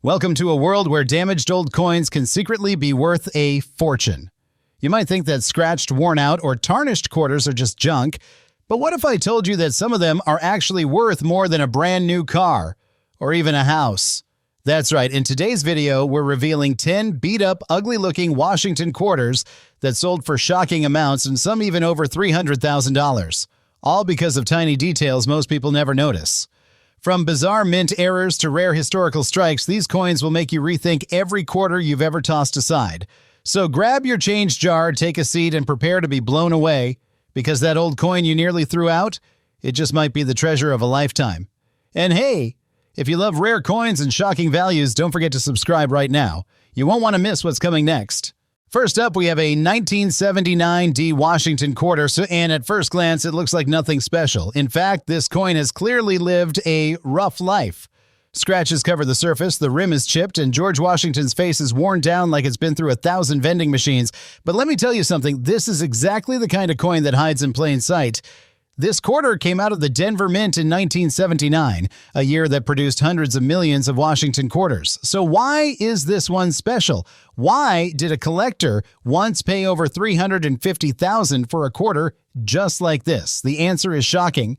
Welcome to a world where damaged old coins can secretly be worth a fortune. You might think that scratched, worn out, or tarnished quarters are just junk, but what if I told you that some of them are actually worth more than a brand new car, or even a house? That's right, in today's video, we're revealing 10 beat-up, ugly-looking Washington quarters that sold for shocking amounts and some even over $300,000, all because of tiny details most people never notice. From bizarre mint errors to rare historical strikes, these coins will make you rethink every quarter you've ever tossed aside. So grab your change jar, take a seat, and prepare to be blown away, because that old coin you nearly threw out, it just might be the treasure of a lifetime. And hey, if you love rare coins and shocking values, don't forget to subscribe right now. You won't want to miss what's coming next. First up, we have a 1979 D Washington quarter, and at first glance, it looks like nothing special. In fact, this coin has clearly lived a rough life. Scratches cover the surface, the rim is chipped, and George Washington's face is worn down like it's been through 1,000 vending machines. But let me tell you something, this is exactly the kind of coin that hides in plain sight. This quarter came out of the Denver Mint in 1979, a year that produced hundreds of millions of Washington quarters. So why is this one special? Why did a collector once pay over $350,000 for a quarter just like this? The answer is shocking.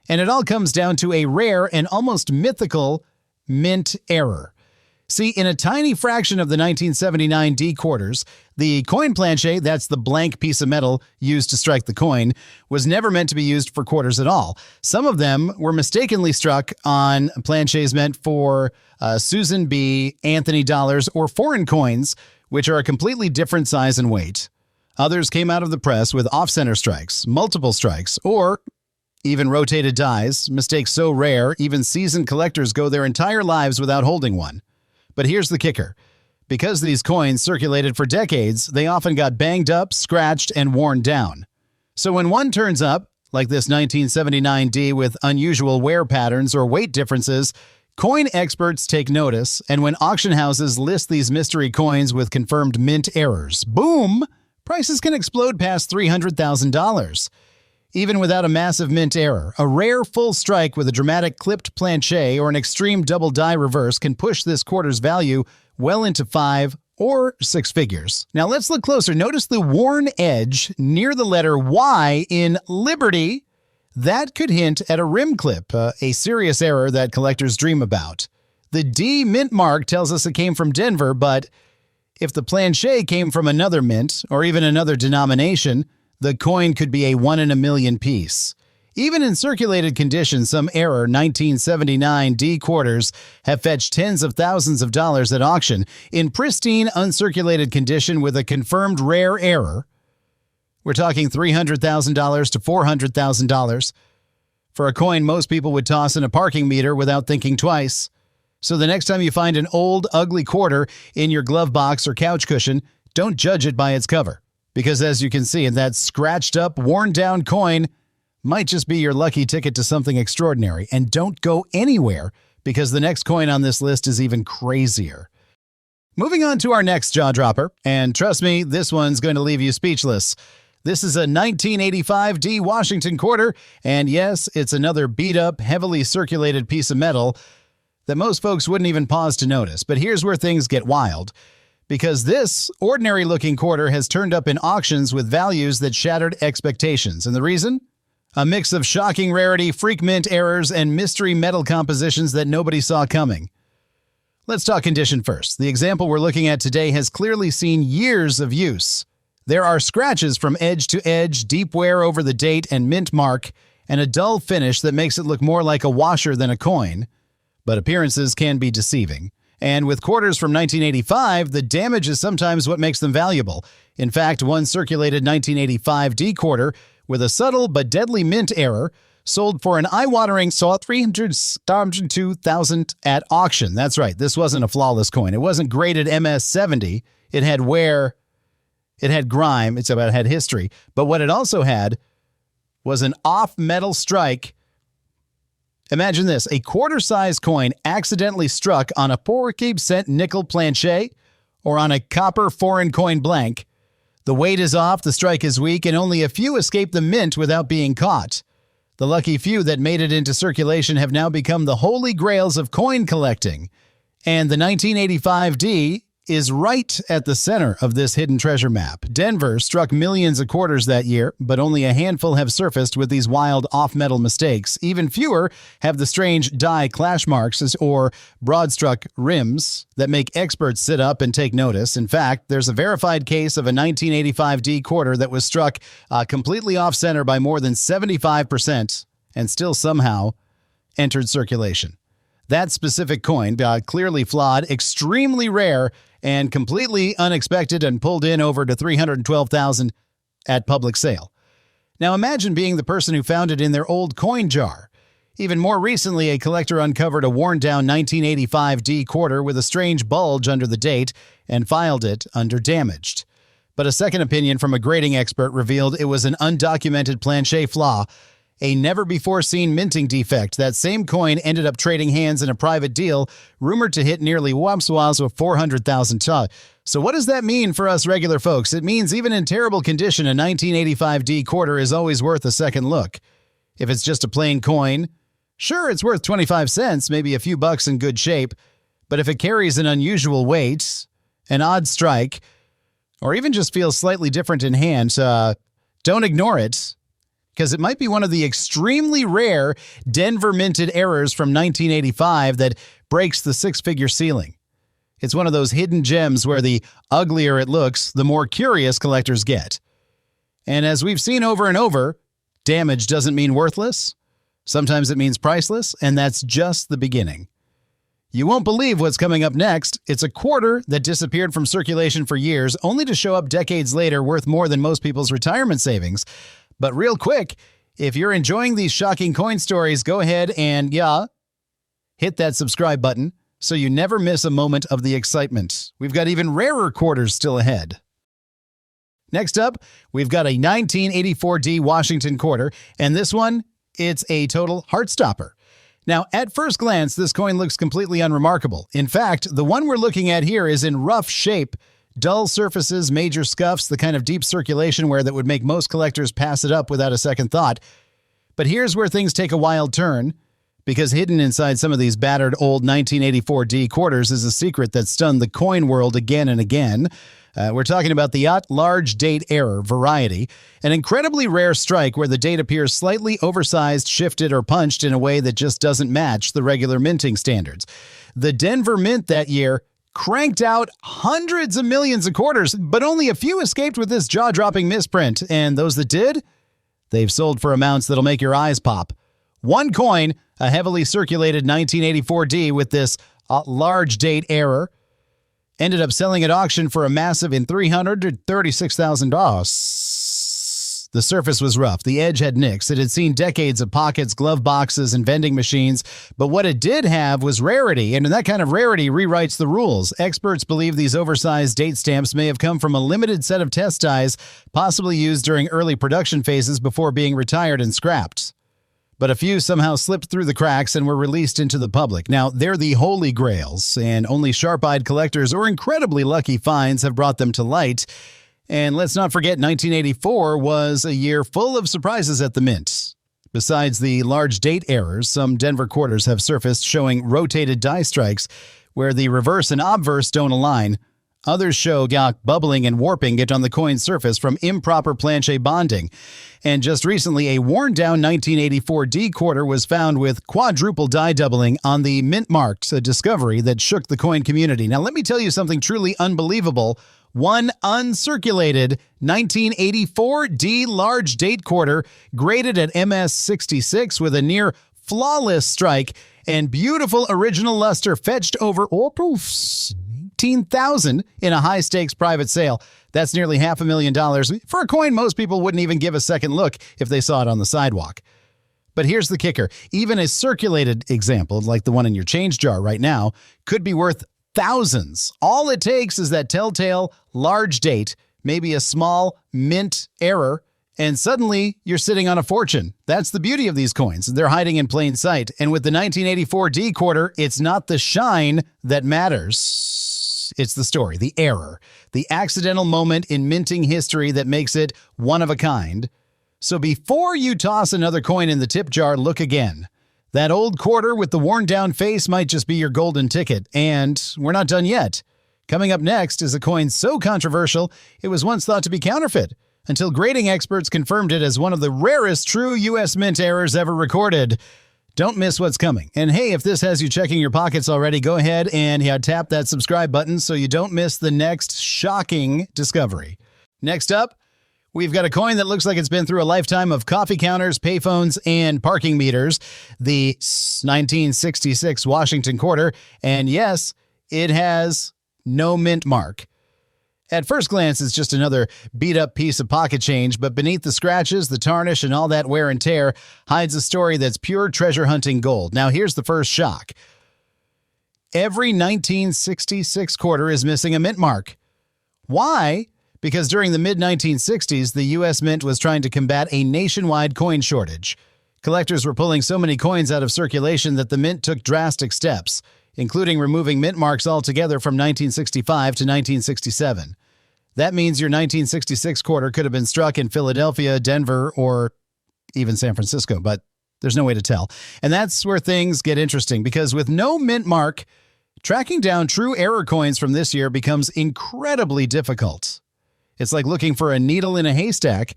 And it all comes down to a rare and almost mythical mint error. See, in a tiny fraction of the 1979 D quarters, the coin planchet, that's the blank piece of metal used to strike the coin, was never meant to be used for quarters at all. Some of them were mistakenly struck on planchets meant for Susan B. Anthony dollars or foreign coins, which are a completely different size and weight. Others came out of the press with off-center strikes, multiple strikes, or even rotated dies, mistakes so rare, even seasoned collectors go their entire lives without holding one. But here's the kicker. Because these coins circulated for decades, they often got banged up, scratched, and worn down. So when one turns up, like this 1979 D with unusual wear patterns or weight differences, coin experts take notice, and when auction houses list these mystery coins with confirmed mint errors, boom, prices can explode past $300,000. Even without a massive mint error, a rare full strike with a dramatic clipped planchet or an extreme double die reverse can push this quarter's value well into 5 or 6 figures. Now let's look closer. Notice the worn edge near the letter Y in Liberty. That could hint at a rim clip, a serious error that collectors dream about. The D mint mark tells us it came from Denver, but if the planchet came from another mint or even another denomination, the coin could be a 1 in a million piece. Even in circulated condition, some error 1979 D quarters have fetched tens of thousands of dollars at auction. In pristine, uncirculated condition with a confirmed rare error, we're talking $300,000 to $400,000 for a coin most people would toss in a parking meter without thinking twice. So the next time you find an old, ugly quarter in your glove box or couch cushion, don't judge it by its cover. Because as you can see, that scratched up, worn down coin might just be your lucky ticket to something extraordinary. And don't go anywhere, because the next coin on this list is even crazier. Moving on to our next jaw dropper, and trust me, this one's going to leave you speechless. This is a 1985 D Washington quarter, and yes, it's another beat-up, heavily circulated piece of metal that most folks wouldn't even pause to notice. But here's where things get wild. Because this ordinary-looking quarter has turned up in auctions with values that shattered expectations. And the reason? A mix of shocking rarity, freak mint errors, and mystery metal compositions that nobody saw coming. Let's talk condition first. The example we're looking at today has clearly seen years of use. There are scratches from edge to edge, deep wear over the date and mint mark, and a dull finish that makes it look more like a washer than a coin. But appearances can be deceiving. And with quarters from 1985, the damage is sometimes what makes them valuable. In fact, one circulated 1985 D quarter with a subtle but deadly mint error sold for an eye-watering $302,000 at auction. That's right, this wasn't a flawless coin. It wasn't graded MS-70. It had wear, it had grime, it had history. But what it also had was an off-metal strike. Imagine this, a quarter-size coin accidentally struck on a 4-cent nickel planchet or on a copper foreign coin blank. The weight is off, the strike is weak, and only a few escape the mint without being caught. The lucky few that made it into circulation have now become the holy grails of coin collecting. And the 1985D is right at the center of this hidden treasure map. Denver struck millions of quarters that year, but only a handful have surfaced with these wild off-metal mistakes. Even fewer have the strange die clash marks or broad-struck rims that make experts sit up and take notice. In fact, there's a verified case of a 1985D quarter that was struck completely off-center by more than 75% and still somehow entered circulation. That specific coin, clearly flawed, extremely rare, and completely unexpected, and pulled in over to $312,000 at public sale. Now imagine being the person who found it in their old coin jar. Even more recently, a collector uncovered a worn-down 1985D quarter with a strange bulge under the date and filed it under damaged. But a second opinion from a grading expert revealed it was an undocumented Planchet flaw, a never-before-seen minting defect. That same coin ended up trading hands in a private deal, rumored to hit nearly wapswas of $400,000. So what does that mean for us regular folks? It means even in terrible condition, a 1985D quarter is always worth a second look. If it's just a plain coin, sure, it's worth 25 cents, maybe a few bucks in good shape. But if it carries an unusual weight, an odd strike, or even just feels slightly different in hand, don't ignore it, because it might be one of the extremely rare Denver minted errors from 1985 that breaks the six-figure ceiling. It's one of those hidden gems where the uglier it looks, the more curious collectors get. And as we've seen over and over, damage doesn't mean worthless. Sometimes it means priceless, and that's just the beginning. You won't believe what's coming up next. It's a quarter that disappeared from circulation for years, only to show up decades later worth more than most people's retirement savings. But real quick, if you're enjoying these shocking coin stories, go ahead and, hit that subscribe button so you never miss a moment of the excitement. We've got even rarer quarters still ahead. Next up, we've got a 1984D Washington quarter, and this one, it's a total heartstopper. Now, at first glance, this coin looks completely unremarkable. In fact, the one we're looking at here is in rough shape. Dull surfaces, major scuffs, the kind of deep circulation wear that would make most collectors pass it up without a second thought. But here's where things take a wild turn, because hidden inside some of these battered old 1984D quarters is a secret that stunned the coin world again and again. We're talking about the large date error, Rarity, an incredibly rare strike where the date appears slightly oversized, shifted, or punched in a way that just doesn't match the regular minting standards. The Denver Mint that year cranked out hundreds of millions of quarters, but only a few escaped with this jaw-dropping misprint. And those that did, they've sold for amounts that'll make your eyes pop. One coin, a heavily circulated 1984D with this large date error, ended up selling at auction for a massive $336,000. The surface was rough. The edge had nicks. It had seen decades of pockets, glove boxes, and vending machines. But what it did have was rarity, and that kind of rarity rewrites the rules. Experts believe these oversized date stamps may have come from a limited set of test dies, possibly used during early production phases before being retired and scrapped. But a few somehow slipped through the cracks and were released into the public. Now, they're the holy grails, and only sharp-eyed collectors or incredibly lucky finds have brought them to light. And let's not forget 1984 was a year full of surprises at the mint. Besides the large date errors, some Denver quarters have surfaced showing rotated die strikes where the reverse and obverse don't align. Others show bubbling and warping it on the coin's surface from improper Planchet bonding. And just recently, a worn-down 1984D quarter was found with quadruple die doubling on the mint marks, a discovery that shook the coin community. Now, let me tell you something truly unbelievable. One uncirculated 1984D large date quarter graded at MS66 with a near flawless strike and beautiful original luster fetched over $18,000 in a high-stakes private sale. That's nearly $500,000 for a coin most people wouldn't even give a second look if they saw it on the sidewalk. But here's the kicker. Even a circulated example, like the one in your change jar right now, could be worth thousands. All it takes is that telltale large date, maybe a small mint error, and suddenly you're sitting on a fortune. That's the beauty of these coins. They're hiding in plain sight. And with the 1984D quarter, it's not the shine that matters. It's the story, the error, the accidental moment in minting history that makes it one of a kind. So before you toss another coin in the tip jar, look again. That old quarter with the worn-down face might just be your golden ticket, and we're not done yet. Coming up next is a coin so controversial it was once thought to be counterfeit, until grading experts confirmed it as one of the rarest true U.S. Mint errors ever recorded. Don't miss what's coming. And hey, if this has you checking your pockets already, go ahead and tap that subscribe button so you don't miss the next shocking discovery. Next up, we've got a coin that looks like it's been through a lifetime of coffee counters, payphones, and parking meters, the 1966 Washington quarter, and yes, it has no mint mark. At first glance, it's just another beat-up piece of pocket change, but beneath the scratches, the tarnish, and all that wear and tear hides a story that's pure treasure-hunting gold. Now, here's the first shock. Every 1966 quarter is missing a mint mark. Why? Because during the mid-1960s, the U.S. Mint was trying to combat a nationwide coin shortage. Collectors were pulling so many coins out of circulation that the Mint took drastic steps, including removing mint marks altogether from 1965 to 1967. That means your 1966 quarter could have been struck in Philadelphia, Denver, or even San Francisco, but there's no way to tell. And that's where things get interesting, because with no mint mark, tracking down true error coins from this year becomes incredibly difficult. It's like looking for a needle in a haystack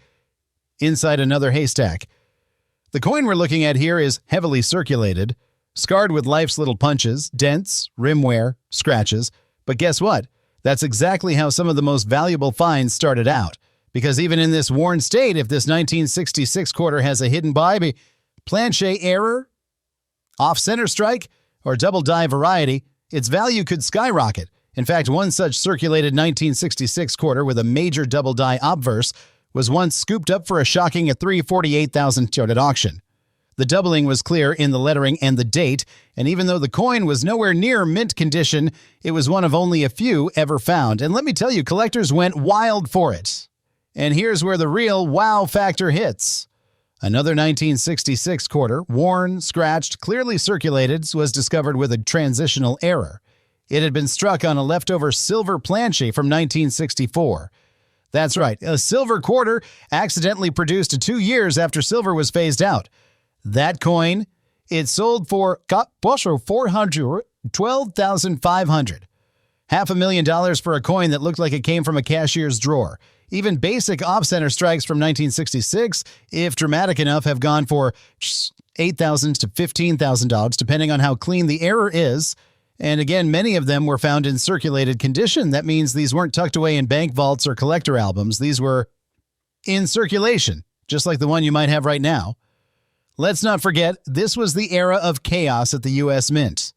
inside another haystack. The coin we're looking at here is heavily circulated, scarred with life's little punches, dents, rim wear, scratches. But guess what? That's exactly how some of the most valuable finds started out. Because even in this worn state, if this 1966 quarter has a hidden by Planchet error, off-center strike, or double die variety, its value could skyrocket. In fact, one such circulated 1966 quarter with a major double die obverse was once scooped up for a shocking $348,000 at auction. The doubling was clear in the lettering and the date, and even though the coin was nowhere near mint condition, it was one of only a few ever found. And let me tell you, collectors went wild for it. And here's where the real wow factor hits. Another 1966 quarter, worn, scratched, clearly circulated, was discovered with a transitional error. It had been struck on a leftover silver planchet from 1964. That's right, a silver quarter accidentally produced 2 years after silver was phased out. That coin, it sold for $412,500. $500,000 for a coin that looked like it came from a cashier's drawer. Even basic off-center strikes from 1966, if dramatic enough, have gone for $8,000 to $15,000, depending on how clean the error is. And again, many of them were found in circulated condition. That means these weren't tucked away in bank vaults or collector albums. These were in circulation, just like the one you might have right now. Let's not forget, this was the era of chaos at the U.S. Mint.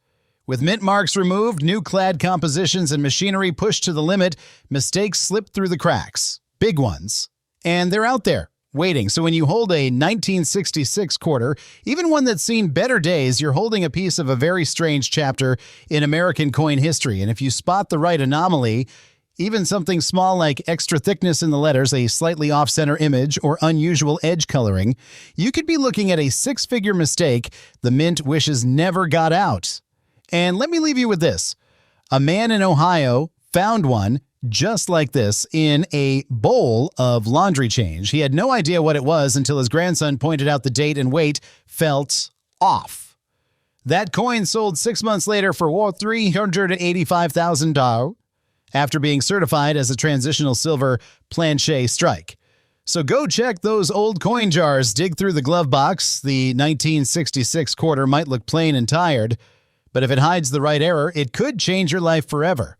With mint marks removed, new clad compositions and machinery pushed to the limit, mistakes slipped through the cracks. Big ones. And they're out there, waiting. So when you hold a 1966 quarter, even one that's seen better days, you're holding a piece of a very strange chapter in American coin history. And if you spot the right anomaly, even something small like extra thickness in the letters, a slightly off-center image, or unusual edge coloring, you could be looking at a six-figure mistake the Mint wishes never got out. And let me leave you with this. A man in Ohio found one just like this in a bowl of laundry change. He had no idea what it was until his grandson pointed out the date and weight felt off. That coin sold 6 months later for $385,000 after being certified as a transitional silver Planchet strike. So go check those old coin jars, dig through the glove box. The 1966 quarter might look plain and tired, but if it hides the right error, it could change your life forever.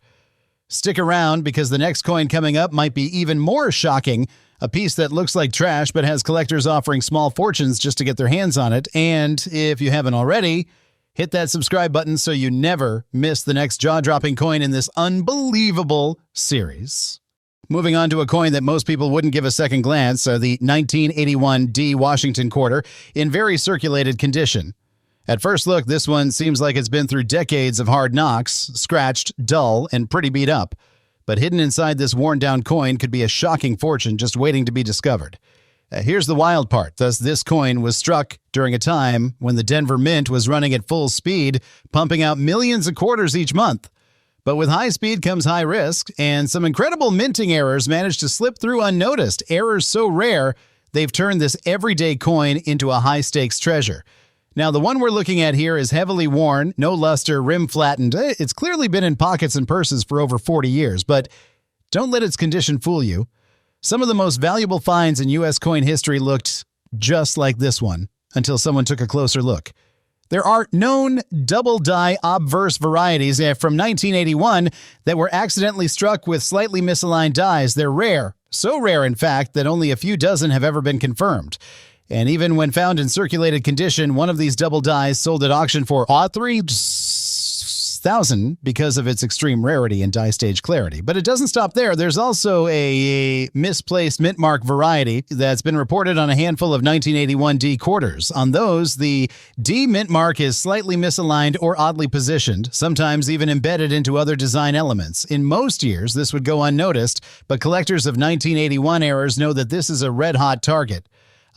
Stick around, because the next coin coming up might be even more shocking, a piece that looks like trash but has collectors offering small fortunes just to get their hands on it. And if you haven't already, hit that subscribe button so you never miss the next jaw-dropping coin in this unbelievable series. Moving on to a coin that most people wouldn't give a second glance, the 1981 D Washington quarter in very circulated condition. At first look, this one seems like it's been through decades of hard knocks, scratched, dull, and pretty beat up. But hidden inside this worn-down coin could be a shocking fortune just waiting to be discovered. Here's the wild part. Thus, this coin was struck during a time when the Denver Mint was running at full speed, pumping out millions of quarters each month. But with high speed comes high risk, and some incredible minting errors managed to slip through unnoticed. Errors so rare, they've turned this everyday coin into a high-stakes treasure. Now, the one we're looking at here is heavily worn, no luster, rim flattened. It's clearly been in pockets and purses for over 40 years, but don't let its condition fool you. Some of the most valuable finds in U.S. coin history looked just like this one until someone took a closer look. There are known double-die obverse varieties from 1981 that were accidentally struck with slightly misaligned dies. They're rare, so rare, in fact, that only a few dozen have ever been confirmed. And even when found in circulated condition, one of these double dies sold at auction for $3,000 because of its extreme rarity and die stage clarity. But it doesn't stop there. There's also a misplaced mint mark variety that's been reported on a handful of 1981 D quarters. On those, the D mint mark is slightly misaligned or oddly positioned, sometimes even embedded into other design elements. In most years, this would go unnoticed, but collectors of 1981 errors know that this is a red-hot target.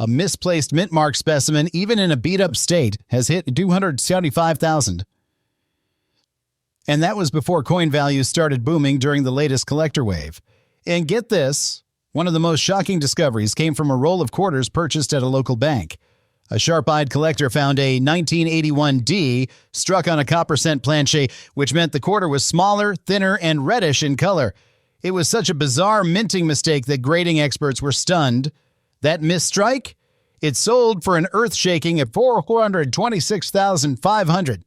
A misplaced mint mark specimen, even in a beat-up state, has hit $275,000. And that was before coin values started booming during the latest collector wave. And get this, one of the most shocking discoveries came from a roll of quarters purchased at a local bank. A sharp-eyed collector found a 1981 D struck on a copper cent planchet, which meant the quarter was smaller, thinner, and reddish in color. It was such a bizarre minting mistake that grading experts were stunned. That misstrike? It sold for an earth-shaking at $426,500.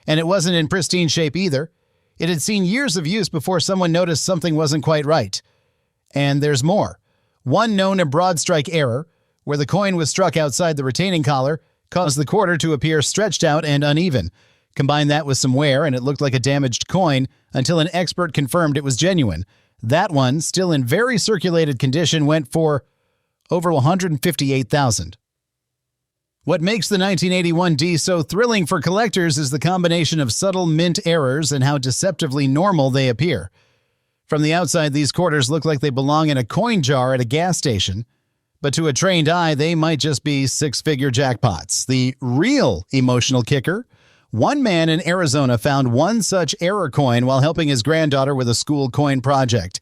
And it wasn't in pristine shape either. It had seen years of use before someone noticed something wasn't quite right. And there's more. One known a broad strike error, where the coin was struck outside the retaining collar, caused the quarter to appear stretched out and uneven. Combine that with some wear, and it looked like a damaged coin until an expert confirmed it was genuine. That one, still in very circulated condition, went for over $158,000. What makes the 1981 D so thrilling for collectors is the combination of subtle mint errors and how deceptively normal they appear. From the outside, these quarters look like they belong in a coin jar at a gas station, but to a trained eye, they might just be six-figure jackpots. The real emotional kicker? One man in Arizona found one such error coin while helping his granddaughter with a school coin project.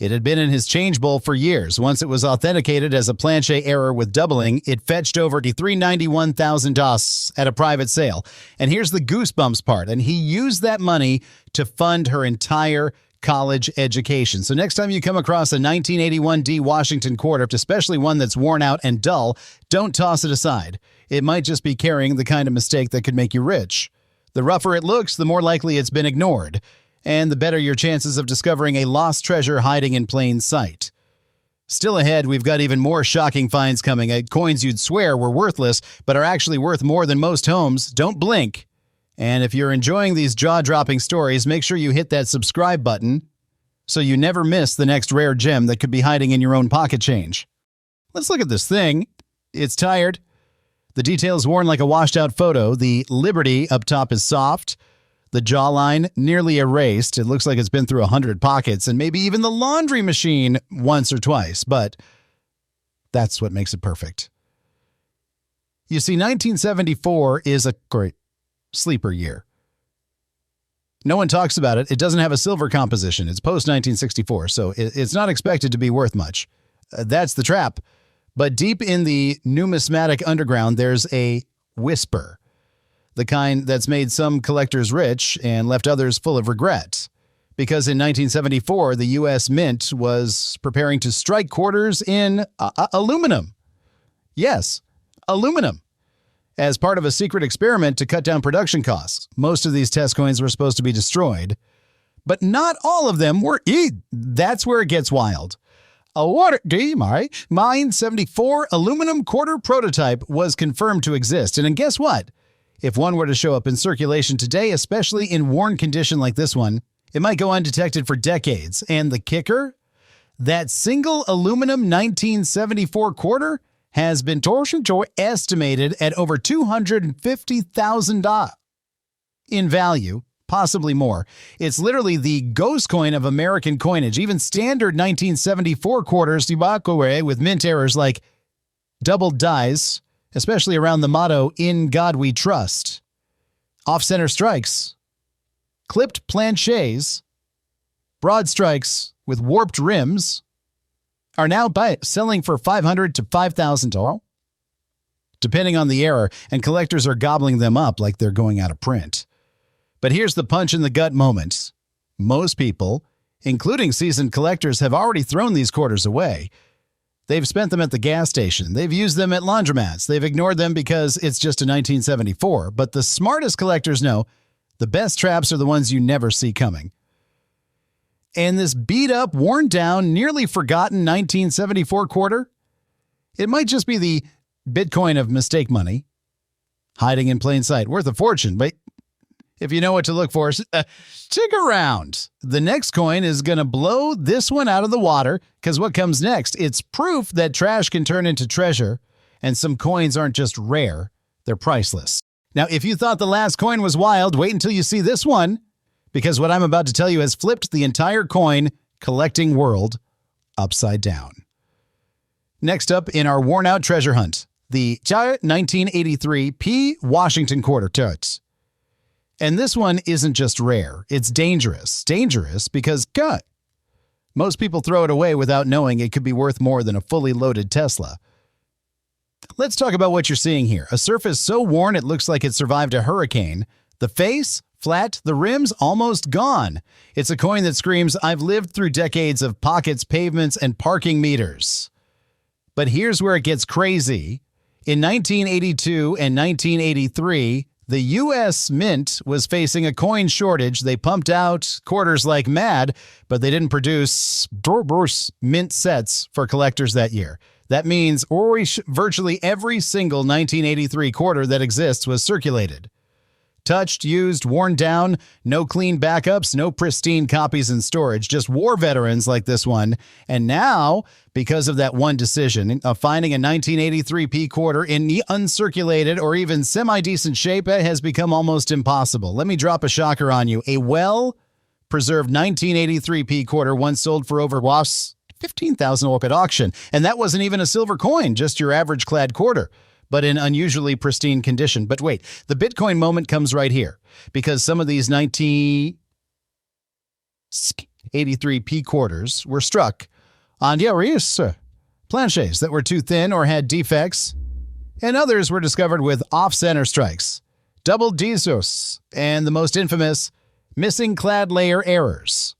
It had been in his change bowl for years. Once it was authenticated as a Planchet error with doubling, it fetched over $391,000 at a private sale. And here's the goosebumps part. And he used that money to fund her entire college education. So next time you come across a 1981 D Washington quarter, especially one that's worn out and dull, don't toss it aside. It might just be carrying the kind of mistake that could make you rich. The rougher it looks, the more likely it's been ignored, and the better your chances of discovering a lost treasure hiding in plain sight. Still ahead, we've got even more shocking finds coming. Coins you'd swear were worthless, but are actually worth more than most homes. Don't blink. And if you're enjoying these jaw-dropping stories, make sure you hit that subscribe button so you never miss the next rare gem that could be hiding in your own pocket change. Let's look at this thing. It's tired. The detail's worn like a washed-out photo. The Liberty up top is soft. The jawline nearly erased. It looks like it's been through 100 pockets and maybe even the laundry machine once or twice, but that's what makes it perfect. You see, 1974 is a great sleeper year. No one talks about it. It doesn't have a silver composition. It's post-1964, so it's not expected to be worth much. That's the trap. But deep in the numismatic underground, there's a whisper. The kind that's made some collectors rich and left others full of regret. Because in 1974, the U.S. Mint was preparing to strike quarters in aluminum. Yes, aluminum. As part of a secret experiment to cut down production costs. Most of these test coins were supposed to be destroyed. But not all of them were. That's where it gets wild. A Rarity, mine 74 aluminum quarter prototype was confirmed to exist. And guess what? If one were to show up in circulation today, especially in worn condition like this one, it might go undetected for decades. And the kicker? That single aluminum 1974 quarter has been estimated at over $250,000 in value, possibly more. It's literally the ghost coin of American coinage. Even standard 1974 quarters with mint errors like double dies, especially around the motto, "In God We Trust." Off-center strikes, clipped planchets, broad strikes with warped rims are now selling for $500 to $5,000. depending on the error, and collectors are gobbling them up like they're going out of print. But here's the punch-in-the-gut moment. Most people, including seasoned collectors, have already thrown these quarters away. They've spent them at the gas station. They've used them at laundromats. They've ignored them because it's just a 1974. But the smartest collectors know the best traps are the ones you never see coming. And this beat-up, worn-down, nearly forgotten 1974 quarter, it might just be the Bitcoin of mistake money, hiding in plain sight, worth a fortune. But if you know what to look for, stick around. The next coin is going to blow this one out of the water, because what comes next, it's proof that trash can turn into treasure, and some coins aren't just rare, they're priceless. Now, if you thought the last coin was wild, wait until you see this one, because what I'm about to tell you has flipped the entire coin collecting world upside down. Next up in our worn-out treasure hunt, the 1983 P. Washington quarter totes. And this one isn't just rare, it's dangerous. Dangerous because, God, most people throw it away without knowing it could be worth more than a fully loaded Tesla. Let's talk about what you're seeing here. A surface so worn it looks like it survived a hurricane. The face, flat, the rims almost gone. It's a coin that screams, I've lived through decades of pockets, pavements, and parking meters. But here's where it gets crazy. In 1982 and 1983, the U.S. Mint was facing a coin shortage. They pumped out quarters like mad, but they didn't produce mint sets for collectors that year. That means virtually every single 1983 quarter that exists was circulated. Touched, used, worn down, no clean backups, no pristine copies in storage, just war veterans like this one. And now, because of that one decision of finding a 1983 P quarter in the uncirculated or even semi-decent shape has become almost impossible. Let me drop a shocker on you. A well-preserved 1983 P quarter once sold for over $15,000 at auction. And that wasn't even a silver coin, just your average clad quarter, but in unusually pristine condition. But wait, the Bitcoin moment comes right here, because some of these 1983 P quarters were struck on planchets that were too thin or had defects, and others were discovered with off-center strikes, double Dizos, and the most infamous missing clad layer errors.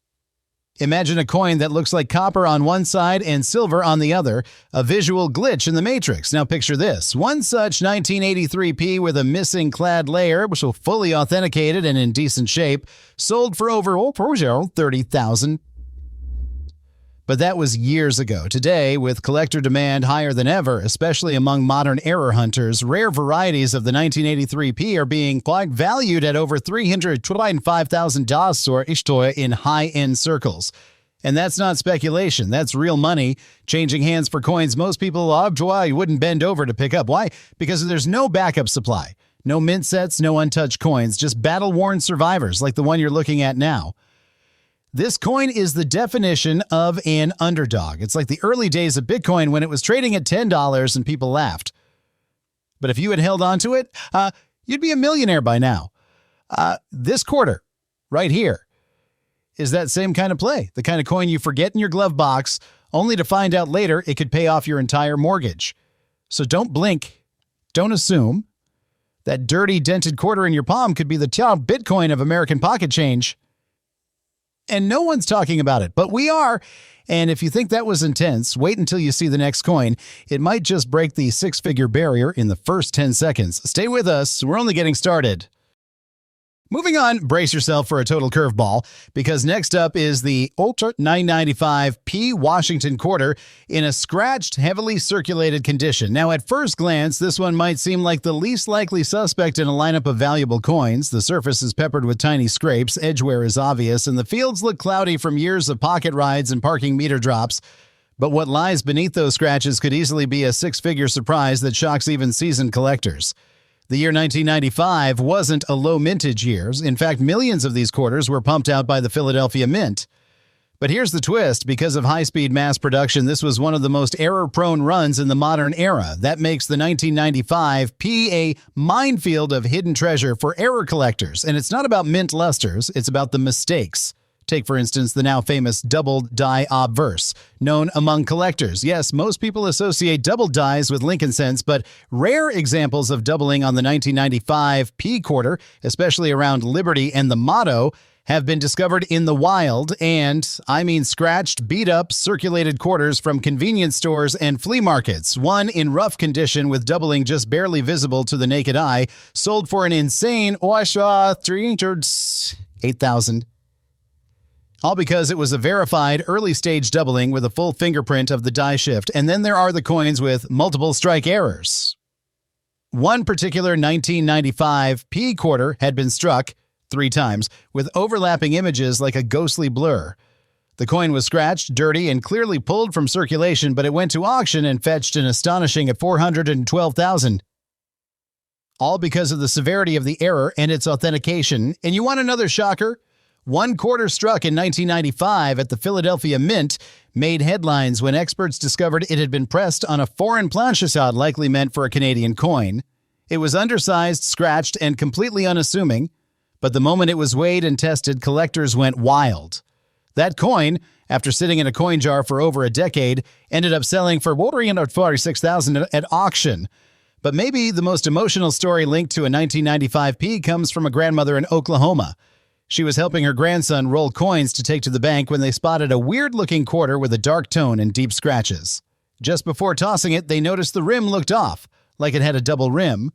Imagine a coin that looks like copper on one side and silver on the other, a visual glitch in the matrix. Now picture this. One such 1983 P with a missing clad layer, which was fully authenticated and in decent shape, sold for over $30,000. But that was years ago. Today, with collector demand higher than ever, especially among modern error hunters, rare varieties of the 1983 P are being valued at over $325,000 in high-end circles. And that's not speculation. That's real money changing hands for coins most people you wouldn't bend over to pick up. Why? Because there's no backup supply. No mint sets, no untouched coins, just battle-worn survivors like the one you're looking at now. This coin is the definition of an underdog. It's like the early days of Bitcoin when it was trading at $10 and people laughed. But if you had held on to it, you'd be a millionaire by now. This quarter, right here, is that same kind of play. The kind of coin you forget in your glove box, only to find out later it could pay off your entire mortgage. So don't blink. Don't assume. That dirty, dented quarter in your palm could be the Bitcoin of American pocket change. And no one's talking about it, but we are. And if you think that was intense, wait until you see the next coin. It might just break the six-figure barrier in the first 10 seconds. Stay with us. We're only getting started. Moving on, brace yourself for a total curveball, because next up is the Ultra 995 P Washington quarter in a scratched, heavily circulated condition. Now, at first glance, this one might seem like the least likely suspect in a lineup of valuable coins. The surface is peppered with tiny scrapes, edgeware is obvious, and the fields look cloudy from years of pocket rides and parking meter drops. But what lies beneath those scratches could easily be a six-figure surprise that shocks even seasoned collectors. The year 1995 wasn't a low mintage year. In fact, millions of these quarters were pumped out by the Philadelphia Mint. But here's the twist. Because of high-speed mass production, this was one of the most error-prone runs in the modern era. That makes the 1995 P a minefield of hidden treasure for error collectors. And it's not about mint lusters. It's about the mistakes. Take, for instance, the now famous double die obverse, known among collectors. Yes, most people associate double dies with Lincoln cents, but rare examples of doubling on the 1995 P quarter, especially around Liberty and the motto, have been discovered in the wild, and I mean scratched, beat-up, circulated quarters from convenience stores and flea markets. One in rough condition with doubling just barely visible to the naked eye, sold for an insane $308,000. All because it was a verified early-stage doubling with a full fingerprint of the die shift. And then there are the coins with multiple strike errors. One particular 1995 P quarter had been struck 3 times, with overlapping images like a ghostly blur. The coin was scratched, dirty, and clearly pulled from circulation, but it went to auction and fetched an astonishing at $412,000. All because of the severity of the error and its authentication. And you want another shocker? One quarter struck in 1995 at the Philadelphia Mint made headlines when experts discovered it had been pressed on a foreign planchet likely meant for a Canadian coin. It was undersized, scratched, and completely unassuming. But the moment it was weighed and tested, collectors went wild. That coin, after sitting in a coin jar for over a decade, ended up selling for $446,000 at auction. But maybe the most emotional story linked to a 1995 P comes from a grandmother in Oklahoma. She was helping her grandson roll coins to take to the bank when they spotted a weird-looking quarter with a dark tone and deep scratches. Just before tossing it, they noticed the rim looked off, like it had a double rim.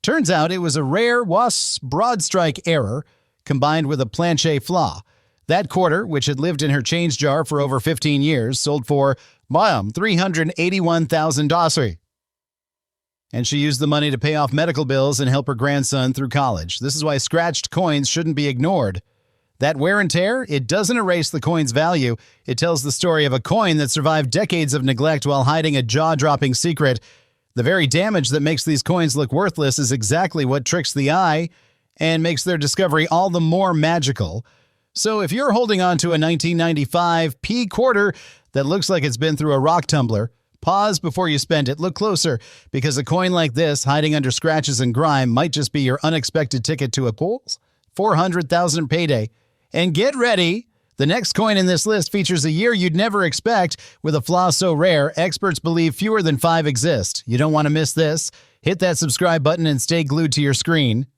Turns out it was a rare WASP broad strike error combined with a Planchet flaw. That quarter, which had lived in her change jar for over 15 years, sold for $381,000. And she used the money to pay off medical bills and help her grandson through college. This is why scratched coins shouldn't be ignored. That wear and tear, it doesn't erase the coin's value. It tells the story of a coin that survived decades of neglect while hiding a jaw-dropping secret. The very damage that makes these coins look worthless is exactly what tricks the eye and makes their discovery all the more magical. So if you're holding on to a 1995 P quarter that looks like it's been through a rock tumbler, pause before you spend it. Look closer, because a coin like this, hiding under scratches and grime, might just be your unexpected ticket to a $400,000 payday. And get ready. The next coin in this list features a year you'd never expect with a flaw so rare, experts believe fewer than 5 exist. You don't want to miss this. Hit that subscribe button and stay glued to your screen.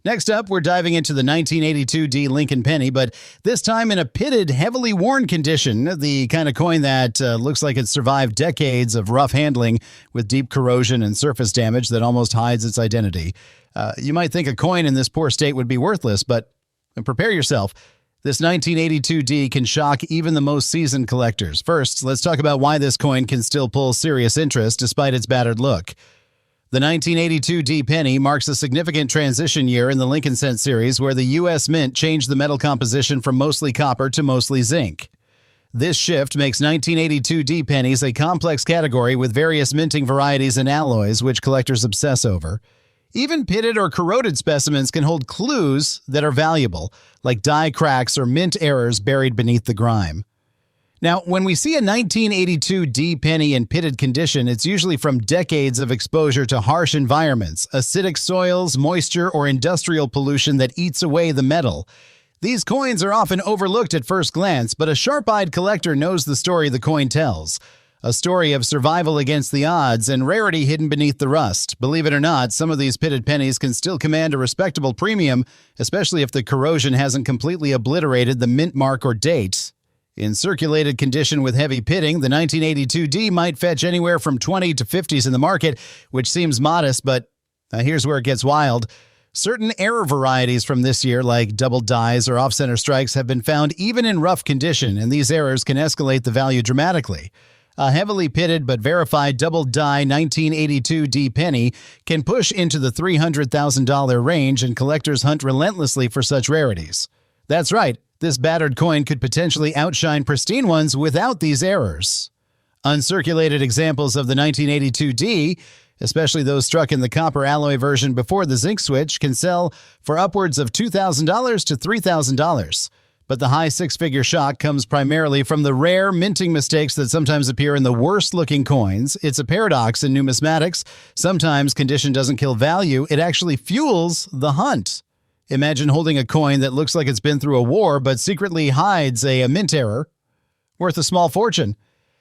Next up, we're diving into the 1982 D Lincoln penny, but this time in a pitted, heavily worn condition, the kind of coin that looks like it survived decades of rough handling with deep corrosion and surface damage that almost hides its identity. You might think a coin in this poor state would be worthless, but prepare yourself. This 1982 D can shock even the most seasoned collectors. First, let's talk about why this coin can still pull serious interest despite its battered look. The 1982 D penny marks a significant transition year in the Lincoln cent series where the U.S. Mint changed the metal composition from mostly copper to mostly zinc. This shift makes 1982 D pennies a complex category with various minting varieties and alloys which collectors obsess over. Even pitted or corroded specimens can hold clues that are valuable, like die cracks or mint errors buried beneath the grime. Now, when we see a 1982 D penny in pitted condition, it's usually from decades of exposure to harsh environments, acidic soils, moisture, or industrial pollution that eats away the metal. These coins are often overlooked at first glance, but a sharp-eyed collector knows the story the coin tells. A story of survival against the odds and rarity hidden beneath the rust. Believe it or not, some of these pitted pennies can still command a respectable premium, especially if the corrosion hasn't completely obliterated the mint mark or date. In circulated condition with heavy pitting, the 1982 D might fetch anywhere from 20 to 50s in the market, which seems modest, but here's where it gets wild. Certain error varieties from this year, like double dies or off-center strikes, have been found even in rough condition, and these errors can escalate the value dramatically. A heavily pitted but verified double die 1982 D penny can push into the $300,000 range, and collectors hunt relentlessly for such rarities. That's right, this battered coin could potentially outshine pristine ones without these errors. Uncirculated examples of the 1982 D, especially those struck in the copper alloy version before the zinc switch, can sell for upwards of $2,000 to $3,000. But the high six-figure shock comes primarily from the rare minting mistakes that sometimes appear in the worst-looking coins. It's a paradox in numismatics. Sometimes condition doesn't kill value, it actually fuels the hunt. Imagine holding a coin that looks like it's been through a war but secretly hides a mint error worth a small fortune.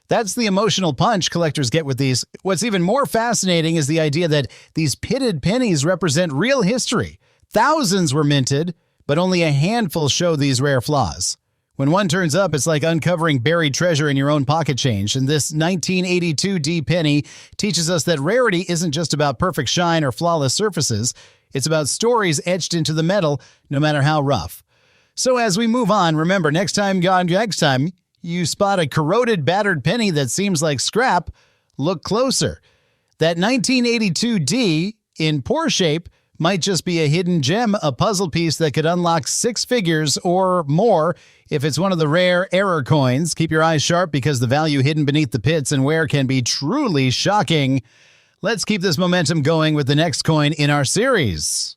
That's the emotional punch collectors get with these. What's even more fascinating is the idea that these pitted pennies represent real history. Thousands were minted, but only a handful show these rare flaws. When one turns up, it's like uncovering buried treasure in your own pocket change. And this 1982 D penny teaches us that rarity isn't just about perfect shine or flawless surfaces. It's about stories etched into the metal, no matter how rough. So as we move on, remember, next time you spot a corroded, battered penny that seems like scrap, look closer. That 1982 D in poor shape might just be a hidden gem, a puzzle piece that could unlock 6 figures or more if it's one of the rare error coins. Keep your eyes sharp because the value hidden beneath the pits and wear can be truly shocking. Let's keep this momentum going with the next coin in our series.